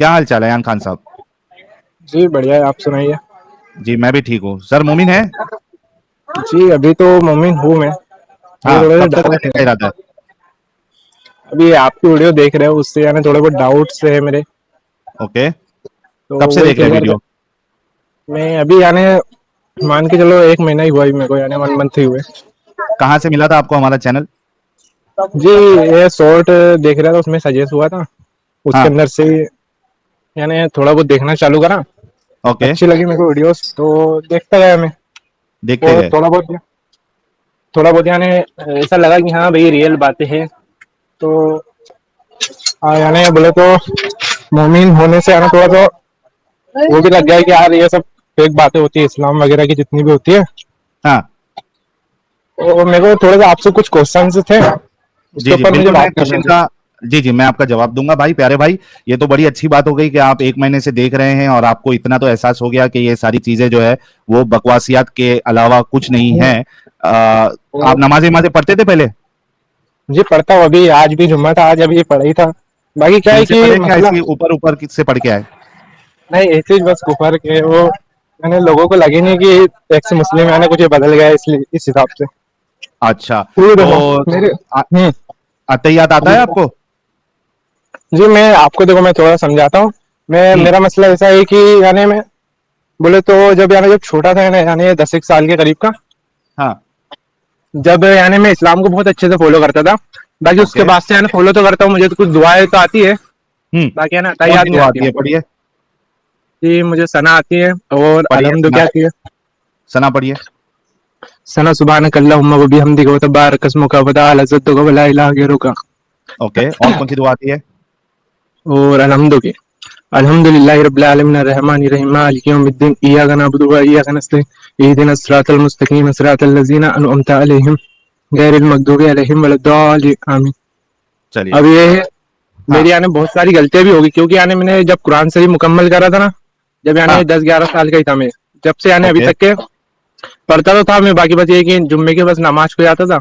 क्या हाल चाल है यान खान साहब? जी बढ़िया है। आप सुनाइए। जी मैं भी ठीक हूँ सर। मोमिन है? जी अभी तो मोमिन हूँ मैं। ये हाँ, थोड़े से कब तक डाउट रहने है। का इरादा है? अभी आपकी वीडियो देख रहे हो, उससे यानी थोड़े बहुत डाउट्स है मेरे। ओके। तो कब से वही देख रहे हैं क्लियर कर। वीडियो? मैं अभी यानी मान के चलो 1 महीना ही हुआ ही मेरे को, यानी 1 मंथ ही हुए। कहाँ से मिला था आपको हमारा चैनल? जी ये शॉर्ट देख रहा था, उसमें सजेस्ट हुआ था। उसके हाँ। अंदर से यानी थोड़ा बहुत देखना चालू करा। ओके। अच्छी लगी मेरे को वीडियोस, तो देखता गया मैं। देखते और गए। थोड़ा बहुत यानी ऐसा लगा कि हाँ भाई रियल बातें हैं। तो हाँ यानी बोले तो मोमिन होने से यानी थोड़ा सा वो भी लग गया है कि यार ये सब फेक बातें होती है, इस्लाम वगैरह की जितनी भी होती है। हाँ। तो मेरे को थोड़ा सा आपसे कुछ क्वेश्चन थे, उसके जी जी ऊपर मुझे बिल्कुल, मैं बात करना क्वेश्चन थी। का जी जी मैं आपका जवाब दूंगा भाई, प्यारे भाई। ये तो बड़ी अच्छी बात हो गई कि आप 1 महीने से देख रहे हैं और आपको इतना तो एहसास हो गया कि ये सारी चीजें जो है वो बकवासियात के अलावा कुछ नहीं है। आप और नमाजें नमाजें पढ़ते थे पहले? जी पढ़ता हूँ, अभी आज भी जुम्मा था, आज अभी पढ़ा ही था। बाकी क्या दिल है से कि पढ़े क्या मसला ऐसी ऊपर ऊपर से पढ़ के आए? नहीं, ऐसे ही बस कुफर के वो मैंने लोगों को लगे नहीं कि एक्स मुस्लिम यानी कुछ बदल गया है, इसलिए इस हिसाब से। अच्छा। ये तो देखो मेरे। आ- हम्म। अतहियात आता जी है आपको? जी मैं आपको देखो, मैं थोड़ा समझाता हूँ। मैं हम्म। मेरा मसला ऐसा है कि यानी मैं बोले तो जब यानी जब छोटा था यानी 10 एक साल के करीब का, हाँ। जब यानी मैं इस्लाम को बहुत अच्छे से फॉलो करता था। बाकी उसके ओके। बाद से यानी फॉलो तो करता हूँ, मुझे तो कुछ दुआएं तो आती है। बाकी है ना कौन याद सी नहीं दुआ आती। आती है, पढ़िए। जी मुझे सना आती है, और पढ़िए अलहमद सना। क्या आती है। सना पढ़िए। सना सुबहानक अल्लाहुम्मा व बिहम्दिक व तबारक अस्मुका व तआला जद्दुक व ला इलाहा गैरुका। ओके, और कौन सी दुआ आती है? और अलहमदु की अल्हम्दुलिल्लाहि रब्बिल आलमीन अर्रहमानिर रहीम मालिकि यौमिद्दीन इय्याका नअबुदु व इय्याका नस्तईन इहदिनस सिरातल मुस्तकीम सिरातल लज़ीना अनअमता अलैहिम गैरिल मग़दूबि अलैहिम वलद्दालिन आमीन। चलिए। अब ये हाँ। मेरी यानी बहुत सारी गलतियां भी होगी, क्योंकि यानी मैंने जब कुरान शरीफ मुकम्मल करा था ना, जब हाँ। यानी 10 11 साल का ही था मैं, जब से यानी अभी ओके। तक के पढ़ता तो था मैं। बाकी बस ये कि जुम्मे के बस नमाज को जाता था।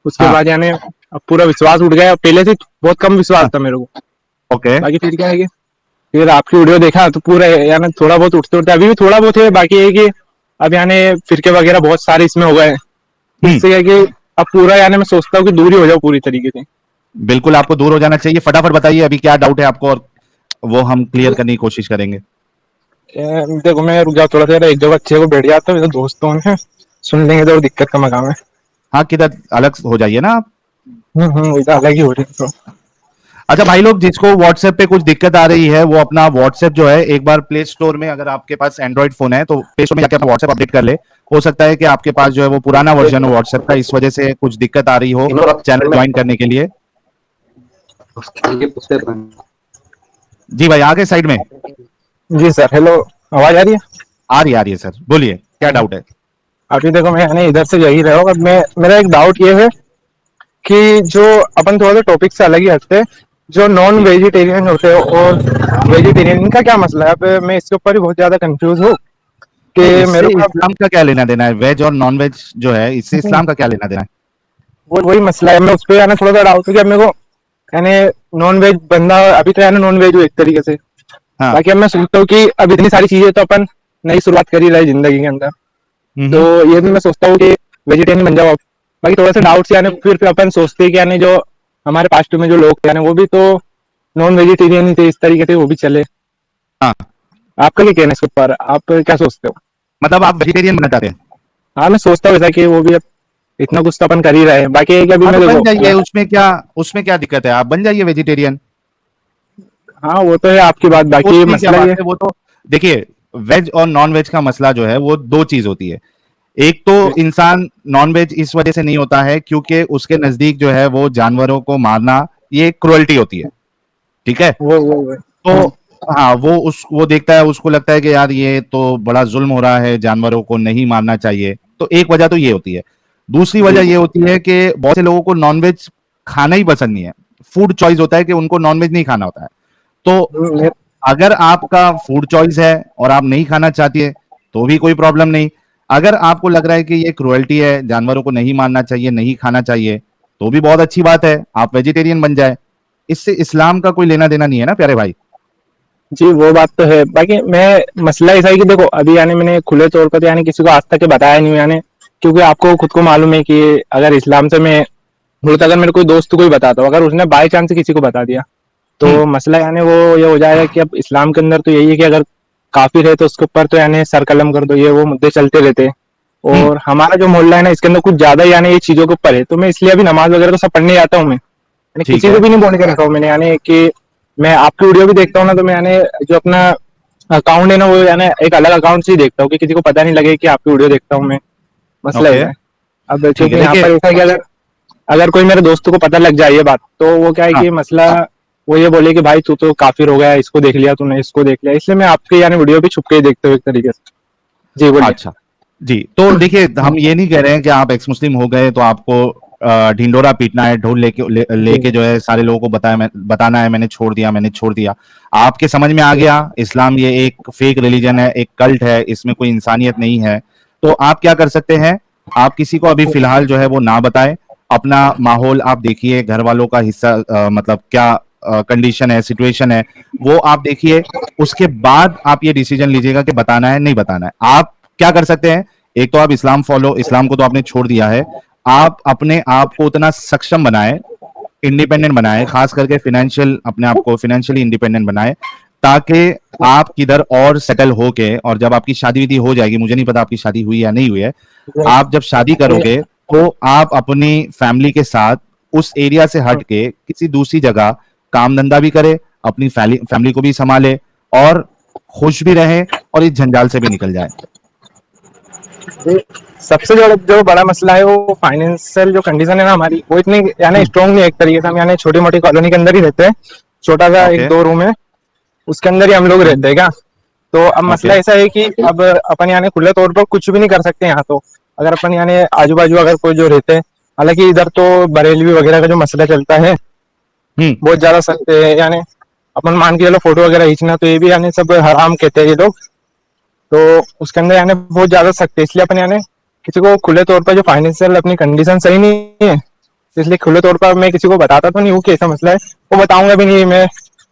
उसके हाँ। बाद यानी अब पूरा विश्वास उठ गया, पहले से बहुत कम विश्वास हाँ। था मेरे को। ओके। बाकी फिर क्या है कि फिर आपकी वीडियो देखा तो पूरा यानी थोड़ा बहुत उठते उठते अभी भी थोड़ा बहुत है। बाकी है कि अब यानी फिरके वगैरह बहुत सारे इसमें हो गए हैं। हम्म। इससे क्या है कि अब पूरा यानी मैं सोचता हूँ कि दूर ही हो जाओ पूरी तरीके से। बिल्कुल आपको दूर हो जाना चाहिए। फटाफट बताइए अभी क्या डाउट है आपको, और वो हम क्लियर करने की कोशिश करेंगे। देखो मैं रुक जाओ थोड़ा सा, एक जगह अच्छे को बैठ जाता हूँ, दोस्तों हैं सुन लेंगे तो दिक्कत का मकाम है। हाँ, किधर अलग हो जाइए ना आप। इधर अलग ही हो रही है तो। अच्छा भाई लोग, जिसको व्हाट्सएप पे कुछ दिक्कत आ रही है वो अपना व्हाट्सएप जो है एक बार प्ले स्टोर में, अगर आपके पास एंड्रॉइड फोन है तो प्ले स्टोर में जाकर अपना व्हाट्सएप अपडेट कर ले। हो सकता है कि आपके पास जो है वो पुराना वर्जन हो व्हाट्सएप का, इस वजह से कुछ दिक्कत आ रही हो चैनल ज्वाइन करने के लिए। जी भाई, आगे साइड में। जी सर, हेलो, आवाज आ रही है। आ रही है सर, बोलिए क्या डाउट है? अभी देखो मैं यानी इधर से यही रहा हूँ। अब मैं मेरा एक डाउट ये है कि जो अपन थोड़ा सा टॉपिक से अलग ही हटते हैं, जो नॉन जी। वेजिटेरियन होते हैं और वेजिटेरियन, इनका क्या मसला है। अब मैं इसके ऊपर भी बहुत ज्यादा कंफ्यूज हूँ नहीं, कि इससे मेरे को अब इस्लाम का क्या लेना देना है? वेज और नॉन वेज जो है, इससे इस्लाम का क्या लेना देना है? वो वही मसला है। मैं उस पर यानी थोड़ा सा डाउट है कि अब मेरे को यानी नॉन वेज बंदा, अभी तो यानी नॉन वेज हूँ एक तरीके से। हाँ। बाकी अब मैं सोचता हूँ कि अब इतनी सारी चीजें तो अपन नई शुरुआत कर ही रहे जिंदगी के अंदर। तो हम्म। ये भी मैं सोचता हूँ कि वेजिटेरियन बन जाओ। बाकी थोड़ा सा डाउट्स यानी फिर अपन सोचते हैं कि यानी जो हमारे पास्ट में जो लोग थे यानी वो भी तो नॉन वेजिटेरियन ही थे, इस तरीके से वो भी चले। हाँ, आपका क्या कहना है इसके ऊपर, आप क्या सोचते हो। मतलब आप वेजिटेरियन बनना चाहते हैं? हाँ मैं सोचता हूँ ऐसा कि वो भी अब इतना कुछ तो अपन कर ही रहे हैं। बाकी एक अभी हाँ, मैं तो बन देखो जाइए। उसमें क्या दिक्कत है? आप बन जाइए वेजिटेरियन। हाँ वो तो है आपकी बात, बाकी उसमें क्या मसला बात ये। है? वो तो देखिए, वेज और नॉन वेज का मसला जो है वो दो चीज होती है। एक तो इंसान नॉन वेज इस वजह से नहीं होता है क्योंकि उसके नजदीक जो है वो जानवरों को मारना ये क्रुएल्टी होती है। ठीक है? वो तो हाँ, वो देखता है, उसको लगता है कि यार ये तो बड़ा जुल्म हो रहा है, जानवरों को नहीं मारना चाहिए। तो एक वजह तो ये होती है। दूसरी जी वजह ये होती है कि बहुत से लोगों को नॉनवेज खाना ही पसंद नहीं है। फूड चॉइस होता है कि उनको नॉनवेज नहीं खाना होता है। तो मैं- अगर आपका फूड चॉइस है और आप नहीं खाना चाहती है तो भी कोई प्रॉब्लम नहीं। अगर आपको लग रहा है कि ये क्रुएल्टी है, जानवरों को नहीं मारना चाहिए, नहीं खाना चाहिए, तो भी बहुत अच्छी बात है, आप वेजिटेरियन बन जाए। इससे इस्लाम का कोई लेना देना नहीं है ना प्यारे भाई। जी वो बात तो है। बाकी मैं मसला ऐसा है कि देखो अभी यानी मैंने खुले तौर पर तो यानी किसी को आज तक के बताया नहीं यानी, क्योंकि आपको खुद को मालूम है कि अगर इस्लाम से मैं बोलता, अगर मेरे कोई दोस्त को ही बताता हूँ, अगर उसने बाई चांस किसी को बता दिया हम्म। तो मसला यानी वो ये हो जाएगा कि अब इस्लाम के अंदर तो यही है कि अगर काफिर है तो उसके ऊपर तो यानी सर कलम कर दो, ये वो मुद्दे चलते रहते हैं। हम्म। और हमारा जो मोहल्ला है ना इसके अंदर कुछ ज्यादा यानी ये चीजों के ऊपर है, तो मैं इसलिए अभी नमाज वगैरह तो सब पढ़ने जाता हूँ मैं, यानी ठीक किसी है। को भी नहीं बोल के रखा हूँ मैंने, यानी कि मैं आपकी वीडियो भी देखता हूँ ना, तो मैं यानी जो अपना अकाउंट है ना वो यानी एक अलग अकाउंट से ही देखता हूँ कि किसी को पता नहीं लगे कि आपकी वीडियो देखता हूँ मैं। मसला ओके। ऐसा है। अब ठीक है, क्योंकि यहाँ देखिए। पर ऐसा है कि अगर अगर कोई मेरे दोस्त को पता लग जाए ये बात, तो वो क्या है हाँ। कि मसला वो ये बोले कि भाई तू तो काफिर हो गया, इसको देख लिया तूने, इसको देख लिया, इसलिए मैं आपके यानी वीडियो भी छुप के ही देखते हुए एक तरीके से। जी बोलिए। अच्छा। जी, तो देखिए, हम ये नहीं कह रहे हैं कि आप एक्स मुस्लिम हो गए तो आपको ढिंडोरा पीटना है, ढोल लेके जो है सारे लोगों को बताना है मैंने छोड़ दिया, मैंने छोड़ दिया। आपके समझ में आ गया इस्लाम ये एक फेक रिलीजन है, एक कल्ट है, इसमें कोई इंसानियत नहीं है। तो आप क्या कर सकते हैं, आप किसी को अभी फिलहाल जो है वो ना बताएं। अपना माहौल आप देखिए, घर वालों का हिस्सा मतलब क्या कंडीशन है, सिचुएशन है, वो आप देखिए। उसके बाद आप ये डिसीजन लीजिएगा कि बताना है नहीं बताना है। आप क्या कर सकते हैं, एक तो आप इस्लाम को तो आपने छोड़ दिया है। आप अपने आप को उतना सक्षम बनाए, इंडिपेंडेंट बनाए, खास करके फाइनेंशियल, अपने आप को फाइनेंशियली इंडिपेंडेंट बनाए, ताकि आप किधर और सेटल होके, और जब आपकी शादी विधि हो जाएगी, मुझे नहीं पता आपकी शादी हुई या नहीं हुई है, आप जब शादी करोगे तो आप अपनी फैमिली के साथ उस एरिया से हट के किसी दूसरी जगह काम धंधा भी करे, अपनी फैमिली को भी संभाले, और खुश भी रहे, और इस जंजाल से भी निकल जाए। जी, सबसे जो बड़ा मसला है वो फाइनेंशियल जो कंडीशन है ना हमारी, वो इतनी यानी हम्म। स्ट्रॉन्ग नहीं है। एक तरीके से हम यानी छोटी मोटी कॉलोनी के अंदर ही रहते हैं, छोटा सा एक ओके। दो रूम है, उसके अंदर ही हम लोग रहते हैं क्या। तो अब ओके। मसला ऐसा है कि अब अपन यानी खुले तौर पर कुछ भी नहीं कर सकते यहाँ तो। अगर अपन यानी आजू बाजू अगर कोई जो रहते हैं, हालांकि इधर तो बरेलवी वगैरह का जो मसला चलता है हम्म। बहुत ज्यादा सख्त है, यानी अपन मान के चलो फोटो वगैरह खींचना तो ये भी यानी सब हराम कहते हैं ये लोग। तो उसके अंदर यानी बहुत ज्यादा सख्त है, इसलिए अपन यानी किसी को खुले तौर पर जो फाइनेंशियल अपनी कंडीशन सही नहीं है, तो इसलिए खुले तौर पर मैं किसी को बताता तो नहीं हूँ कि ऐसा मसला है, वो बताऊंगा भी नहीं मैं।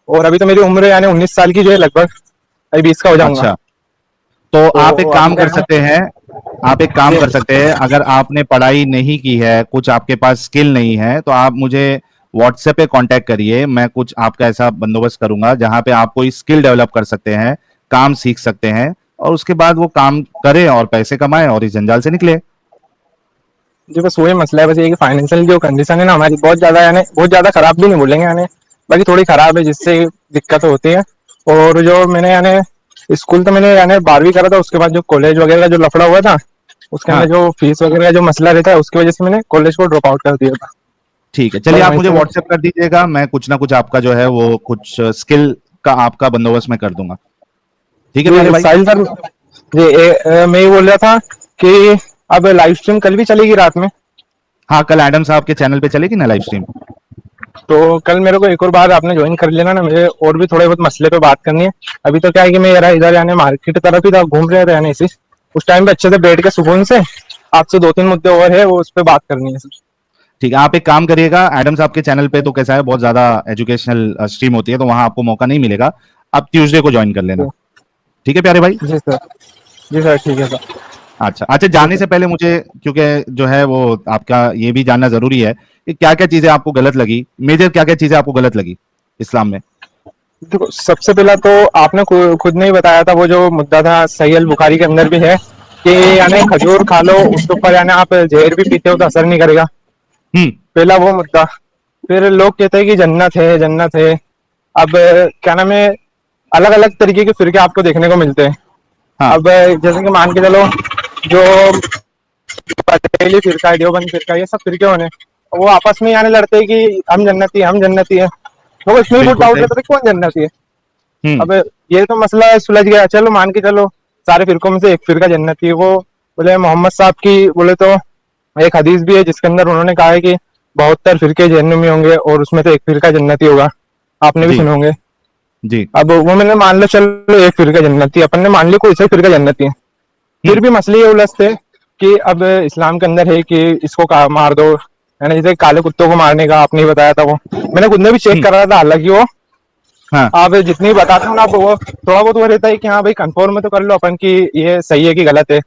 और अभी तो मेरी उम्र यानी 19 साल की जो है लगभग, अभी 20 का हो जाऊंगा। अच्छा, तो तो आप एक अभी काम क्या कर है सकते हैं, आप एक काम कर सकते हैं, अगर आपने पढ़ाई नहीं की है, कुछ आपके पास स्किल नहीं है, तो आप मुझे व्हाट्सएप पे कांटेक्ट करिए। मैं कुछ आपका ऐसा बंदोबस्त करूंगा जहां पे आप कोई स्किल डेवलप कर सकते हैं, काम सीख सकते हैं, और उसके बाद वो काम करें और पैसे कमाएं और इस जंजाल से निकले। जी बस वही मसला है, बस ये कि फाइनेंशियल जो कंडीशन है ना हमारी बहुत ज्यादा यानी बहुत ज्यादा खराब भी नहीं बोलेंगे यानी, बाकी थोड़ी खराब है जिससे दिक्कत होती है। और जो मैंने यानी स्कूल तो मैंने यानी 12वीं करा था, उसके बाद जो कॉलेज वगैरह का जो लफड़ा हुआ था उसके अंदर हाँ, जो फीस वगैरह का जो मसला रहता है उसकी वजह से मैंने कॉलेज को ड्रॉप आउट कर दिया था। ठीक है, चलिए बस आप वहीं मुझे से मैं व्हाट्सएप कर दीजिएगा, मैं कुछ ना कुछ आपका जो है वो कुछ स्किल का आपका बंदोबस्त मैं कर दूंगा। ठीक है प्यारे जी भाई। साहिल सर। जी मैं ये बोल रहा था कि अब लाइव स्ट्रीम कल भी चलेगी रात में। हाँ, कल एडम साहब के चैनल पे चलेगी ना लाइव स्ट्रीम। तो कल मेरे को एक और बार आपने ज्वाइन कर लेना ना, मुझे और भी थोड़े बहुत मसले पे बात करनी है। अभी तो क्या है कि मैं यार इधर यानी मार्केट तरफ ही था, घूम रहे थे यानी इसी उस टाइम पे अच्छे से बैठ के सुकून से आपसे दो तीन मुद्दे और है वो उस पर बात करनी है सर। ठीक है, आप एक काम करिएगा, एडम साहब के चैनल पे तो कैसा है, बहुत ज्यादा एजुकेशनल स्ट्रीम होती है, तो वहां आपको मौका नहीं मिलेगा। आप ट्यूसडे को ज्वाइन कर लेना। ठीक है प्यारे भाई। जी सर। जी सर ठीक है सर। अच्छा अच्छा, जी जाने सर। से पहले मुझे, क्योंकि जो है वो आपका ये भी जानना जरूरी है कि क्या क्या चीजें आपको गलत लगी, मेजर क्या क्या चीजें आपको गलत लगी इस्लाम में। देखो सबसे पहला तो आपने खुद ने ही बताया था वो जो मुद्दा था सही अल बुखारी के अंदर भी है कि यानी खजूर खा लो उसके ऊपर यानी आप जहर भी पीते हो तो असर नहीं करेगा। हम्म। पहला वो मुद्दा। फिर लोग कहते हैं कि जन्नत है जन्नत है। अब क्या नाम है, अलग अलग तरीके के फिरके आपको देखने को मिलते हैं। हाँ। अब जैसे कि मान के चलो जो पटेली फिरका है, देवबंद फिरका है, ये सब फिरके होने वो आपस में आने लड़ते हैं कि हम जन्नती है। तो इसमें ही बिल्कुल डाउट सही। रहता था कौन जन्नती है। हम्म। अब ये तो मसला सुलझ गया, चलो मान के चलो सारे फिरकों में से एक फिरका जन्नती है। वो बोले मोहम्मद साहब की बोले तो एक हदीस भी है जिसके अंदर उन्होंने कहा है कि 72 फिरके जहन्नुम में होंगे और उसमें तो एक फिरका जन्नती होगा, आपने भी जी। सुने होंगे। जी। अब वो मैंने मान लो चलो एक फिरका जन्नती अपन ने मान लिया कोई सा फिरका जन्नती है। फिर हम्म। भी मसले ये उलझते कि अब इस्लाम के अंदर है कि इसको मार दो, है ना, जैसे काले कुत्तों को मारने का आपने ही बताया था, वो मैंने खुद ने भी चेक हम्म। करा था हालांकि वो हाँ आप जितनी बताते हो ना, आप वो थोड़ा बहुत वो रहता है कि हाँ भाई कंफर्म तो कर लो अपन की ये सही है कि गलत है।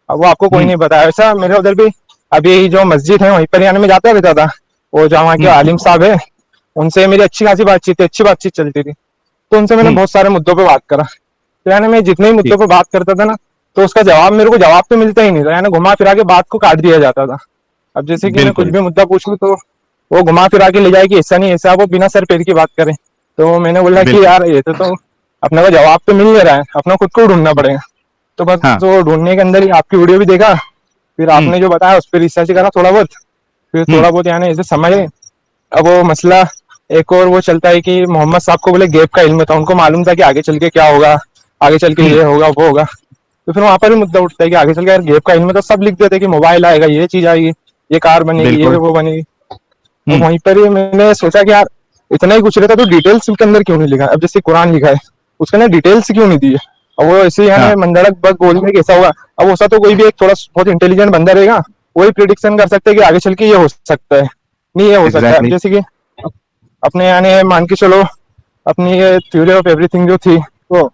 अब वो आपको कोई हम्म नहीं बताया। ऐसा मेरे उधर भी अभी जो मस्जिद है वहीं पर यानी मैं जाता रहता था। वो जो वहाँ के हम्म आलिम साहब है, उनसे मेरी अच्छी खासी बातचीत थी, अच्छी बातचीत चलती थी। तो उनसे मैंने हम्म बहुत सारे मुद्दों पे बात करा। तो यानी मैं जितने ही मुद्दों ठीक पे बात करता था ना, तो उसका जवाब मेरे को जवाब तो मिलता ही नहीं था, यानी घुमा फिरा के बात को काट दिया जाता था। अब जैसे कि मैं कुछ बिल्कुल भी मुद्दा पूछूं तो वो घुमा फिरा के ले जाए कि ऐसा नहीं ऐसा, वो बिना सर पैर की बात करें। तो मैंने बोला कि बिल्कुल यार ये तो अपने को जवाब तो मिल नहीं रहा है, अपना खुद को ढूंढना पड़ेगा। तो बस हाँ वो ढूंढने के अंदर ही आपकी वीडियो भी देखा, फिर हम्म आपने जो बताया उस पर रिसर्च करा थोड़ा बहुत, फिर हम्म थोड़ा बहुत यानी ऐसे समझे। अब वो मसला एक और वो चलता है कि मोहम्मद साहब को बोले गैप का इल्म था, उनको मालूम था कि आगे चल के क्या होगा, आगे चल के हम्म ये होगा वो होगा। तो फिर वहां पर भी मुद्दा उठता है कि आगे चल के यार गैप का इल्म तो सब लिख देते कि मोबाइल आएगा, ये चीज आएगी, ये कार बनेगी, ये बिल्कुल वो बनेगी। और हम्म वहीं पर ही मैंने सोचा कि यार इतना ही कुछ रहता तो डिटेल्स के अंदर क्यों नहीं लिखा। अब जैसे कुरान लिखा है उसके अंदर डिटेल्स क्यों नहीं दी है। अब वो ऐसे यानी हाँ मंडड़क बग बोल में कैसा होगा। अब ऐसा तो कोई भी एक थोड़ा बहुत इंटेलिजेंट बंदा रहेगा, वही प्रिडिक्शन कर सकता है कि आगे चल के ये हो सकता है, नहीं ये हो सकता है। अब एग्जैक्टली जैसे कि अपने यानी मान के चलो, अपनी ये थ्योरी ऑफ एवरीथिंग जो थी, तो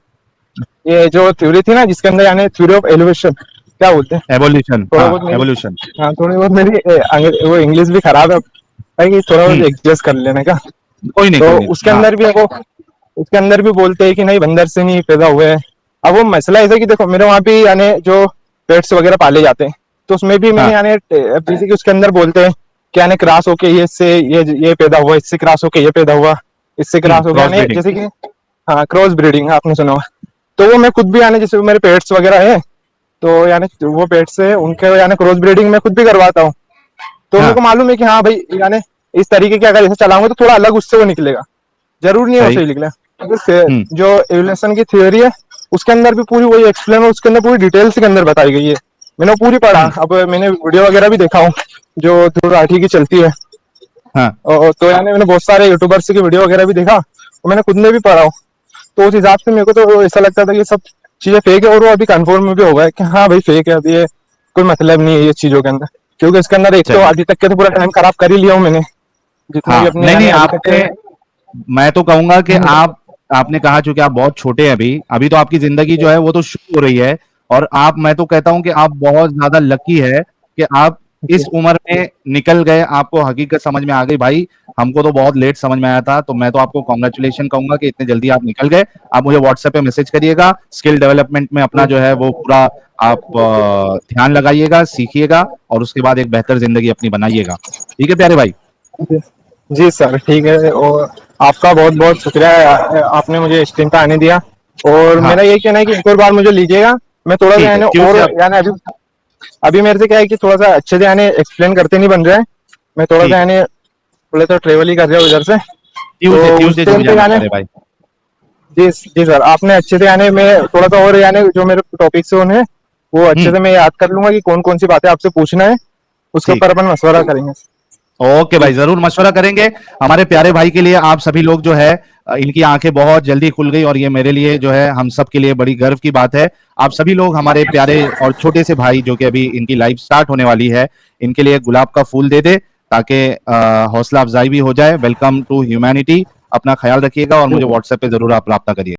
ये जो थ्योरी थी ना जिसके अंदर यानी थ्योरी ऑफ एलिवेशन क्या बोलते हैं, एवोल्यूशन थोड़ा हाँ बहुत मेरी, एवोल्यूशन हाँ थोड़ी बहुत मेरी वो इंग्लिश भी खराब है कि थोड़ा बहुत हम्म एडजस्ट कर लेने का। कोई नहीं तो कोई नहीं उसके हाँ अंदर भी वो उसके अंदर भी बोलते हैं कि नहीं बंदर से नहीं पैदा हुए हैं। अब वो मसला ऐसा है कि देखो मेरे वहाँ भी यानी जो पेट्स वगैरह पाले जाते हैं, तो उसमें भी मैंने हाँ यानी जैसे कि उसके अंदर बोलते हैं कि यानी क्रॉस होके ये इससे ये पैदा हुआ, इससे क्रॉस होके ये पैदा हुआ, इससे क्रॉस हो गया, क्रॉस यानी ब्रीडिंग जैसे कि हाँ क्रॉस ब्रीडिंग आपने सुना होगा। तो वो मैं खुद भी यानी जैसे मेरे पेट्स वगैरह है, तो यानी वो पेट्स है उनके यानी क्रॉस ब्रीडिंग मैं खुद भी करवाता हूँ। तो मेरे हाँ को मालूम है कि हाँ भाई यानी इस तरीके के अगर ऐसे चलाऊंगा तो थोड़ा अलग उससे वो निकलेगा, जरूर नहीं हो सही सही निकला। हम्म जो एवोल्यूशन की थ्योरी है उसके अंदर भी पूरी वही एक्सप्लेन है, उसके अंदर पूरी डिटेल्स के अंदर बताई गई है। मैंने वो पूरी पढ़ा, हम्म अब मैंने वीडियो वगैरह भी देखा हूँ जो ध्रुव राठी की चलती है। हाँ और तो यानी मैंने बहुत सारे यूट्यूबर्स की वीडियो वगैरह भी देखा और मैंने खुद ने भी पढ़ा हूँ। तो उस हिसाब से मेरे को तो ऐसा लगता था कि ये सब चीजें फेक है, और वो अभी कंफर्म में भी हो गया है कि हाँ भाई फेक है, अभी ये कोई मतलब नहीं है ये चीजों के अंदर। क्योंकि इसके अंदर एक तो चलिए अभी तक के तो पूरा टाइम खराब कर ही लिया हूँ मैंने, जितने भी हाँ अपने नहीं नहीं यानी अभी तक आपने के। मैं तो कहूंगा कि आप आपने कहा चूंकि आप बहुत छोटे हैं अभी अभी तो आपकी जिंदगी जो है वो तो शुरू हो रही है और आप मैं तो कहता हूं कि आप बहुत ज्यादा लकी है कि आप इस उम्र में निकल गए आपको हकीकत समझ में आ गई भाई हमको तो बहुत लेट समझ में आया था तो मैं तो आपको कॉन्ग्रेचुलेशन कहूंगा कि इतने जल्दी आप निकल गए आप मुझे व्हाट्सएप पे मैसेज करिएगा स्किल डेवलपमेंट में अपना जो है वो पूरा आप ध्यान लगाइएगा सीखिएगा और उसके बाद एक बेहतर जिंदगी अपनी बनाइएगा ठीक है प्यारे भाई जी सर ठीक है, और आपका बहुत बहुत शुक्रिया आपने मुझे स्क्रीन पे आने दिया। और हाँ मेरा यही कहना है कि एक और बार मुझे लीजिएगा, मैं थोड़ा सा ठीक है यानी और ट्यूसडे यानी अभी अभी मेरे से क्या है कि थोड़ा सा अच्छे से यानी एक्सप्लेन करते नहीं बन रहा है। मैं थोड़ा सा ठीक है यानी बोले तो ट्रेवल ही कर रहा हूँ उधर से। ट्यूसडे तो उस ट्यूसडे जुड़ टाइम पे जाना यानी प्यारे भाई जी जी सर आपने अच्छे से यानी मैं थोड़ा सा और यानी जो मेरे टॉपिक्स है उन्हें वो अच्छे हम्म से मैं याद कर लूंगा कि कौन कौन सी बातें आपसे पूछना है, उसके ठीक ऊपर अपन मशवरा करेंगे। ओके जी भाई जरूर मशवरा करेंगे हमारे प्यारे भाई के लिए आप सभी लोग जो है इनकी आंखें बहुत जल्दी खुल गई और ये मेरे लिए जो है हम सब के लिए बड़ी गर्व की बात है आप सभी लोग हमारे प्यारे और छोटे से भाई जो कि अभी इनकी लाइफ स्टार्ट होने वाली है इनके लिए गुलाब का फूल दे दे ताकि हौसला अफजाई भी हो जाए वेलकम टू ह्यूमैनिटी अपना ख्याल रखिएगा और मुझे व्हाट्सएप पे जरूर आप राब्ता करिए